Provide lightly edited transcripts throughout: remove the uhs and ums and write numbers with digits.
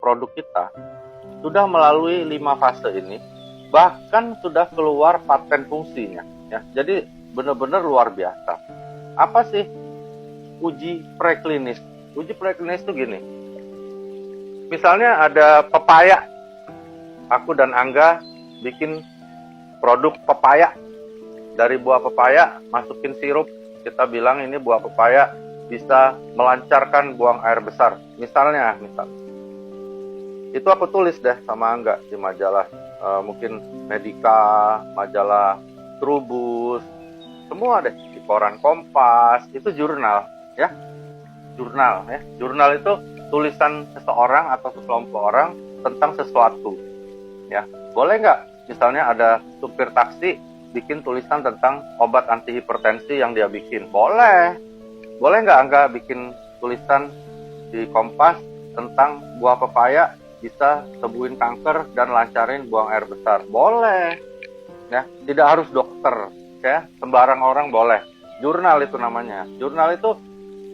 produk kita sudah melalui 5 fase ini, bahkan sudah keluar paten fungsinya. Ya, jadi benar-benar luar biasa. Apa sih uji preklinis? Uji preklinis itu gini. Misalnya ada pepaya, aku dan Angga bikin produk pepaya. Dari buah pepaya masukin sirup, kita bilang ini buah pepaya bisa melancarkan buang air besar. Misalnya. Itu aku tulis deh sama Angga di majalah, mungkin Medika, majalah Trubus, semua deh, di koran Kompas, itu jurnal, ya. Jurnal, ya. Jurnal itu tulisan seseorang atau sekelompok orang tentang sesuatu, ya. Boleh nggak? Misalnya ada supir taksi bikin tulisan tentang obat anti hipertensi yang dia bikin. Boleh. Boleh nggak Angga bikin tulisan di Kompas tentang buah pepaya bisa sembuhin kanker dan lancarin buang air besar? Boleh. Ya, tidak harus dokter, ya. Sembarang orang boleh. Jurnal itu namanya. Jurnal itu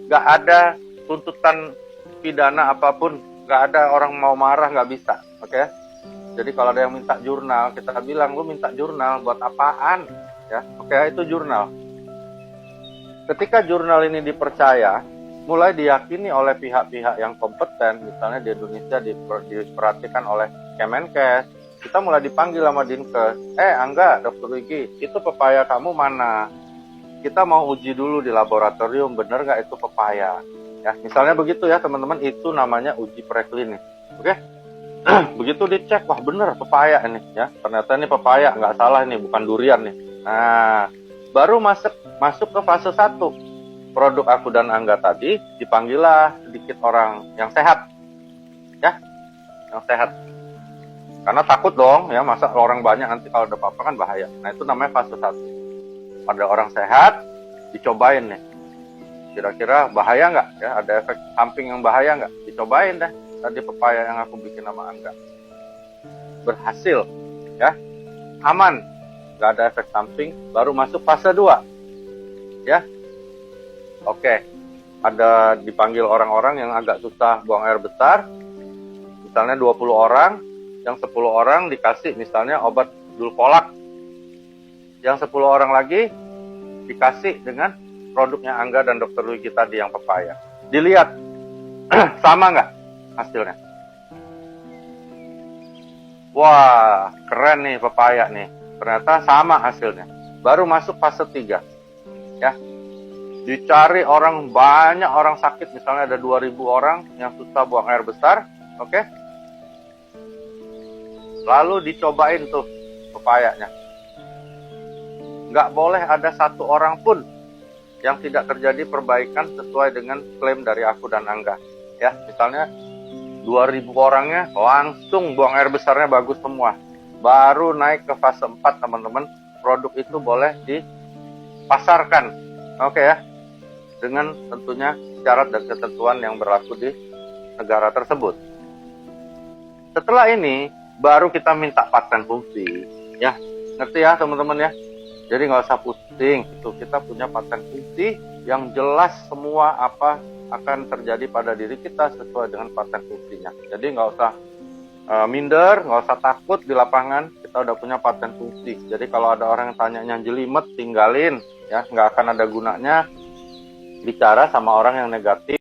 nggak ada tuntutan pidana apapun, nggak ada orang mau marah, nggak bisa. Oke? Jadi kalau ada yang minta jurnal, kita bilang, lu minta jurnal buat apaan? Ya, oke, itu jurnal. Ketika jurnal ini dipercaya, mulai diyakini oleh pihak-pihak yang kompeten, misalnya di Indonesia diperhatikan oleh Kemenkes, kita mulai dipanggil sama Dinkes. Angga, Dokter Wigi, itu pepaya kamu mana? Kita mau uji dulu di laboratorium, bener nggak itu pepaya? Ya, misalnya begitu ya teman-teman, itu namanya uji preklinis. Oke? Begitu dicek, wah bener pepaya ini, ya. Ternyata ini pepaya, nggak salah ini, bukan durian nih. Nah, baru masuk ke fase 1. Produk aku dan Angga tadi dipanggillah sedikit orang yang sehat, ya, yang sehat. Karena takut dong, ya, masa orang banyak nanti kalau ada apa-apa kan bahaya. Nah, itu namanya fase 1. Pada orang sehat, dicobain nih. Kira-kira bahaya nggak? Ya, ada efek samping yang bahaya nggak? Dicobain deh. Tadi pepaya yang aku bikin sama Angga. Berhasil, ya, aman, nggak ada efek samping. Baru masuk fase 2, ya. Oke, ada dipanggil orang-orang yang agak susah buang air besar, misalnya 20 orang, yang 10 orang dikasih misalnya obat Dulcolak, yang 10 orang lagi dikasih dengan produknya Angga dan Dokter Wigi tadi yang pepaya. Dilihat, sama nggak hasilnya? Wah, keren nih pepaya nih, ternyata sama hasilnya. Baru masuk fase 3, ya. Dicari orang, banyak orang sakit, misalnya ada 2000 orang yang susah buang air besar, oke? Lalu dicobain tuh pepayanya. Nggak boleh ada satu orang pun yang tidak terjadi perbaikan sesuai dengan klaim dari aku dan Angga. Ya, misalnya 2000 orangnya langsung buang air besarnya bagus semua. Baru naik ke fase 4, teman-teman, produk itu boleh dipasarkan. Oke ya? Dengan tentunya syarat dan ketentuan yang berlaku di negara tersebut. Setelah ini, baru kita minta paten fungsi. Ya, ngerti ya teman-teman ya? Jadi nggak usah pusing, itu kita punya paten fungsi yang jelas semua apa akan terjadi pada diri kita sesuai dengan paten fungsinya. Jadi nggak usah minder, nggak usah takut di lapangan, kita udah punya paten fungsi. Jadi kalau ada orang yang tanyanya jelimet, tinggalin, ya, nggak akan ada gunanya bicara sama orang yang negatif.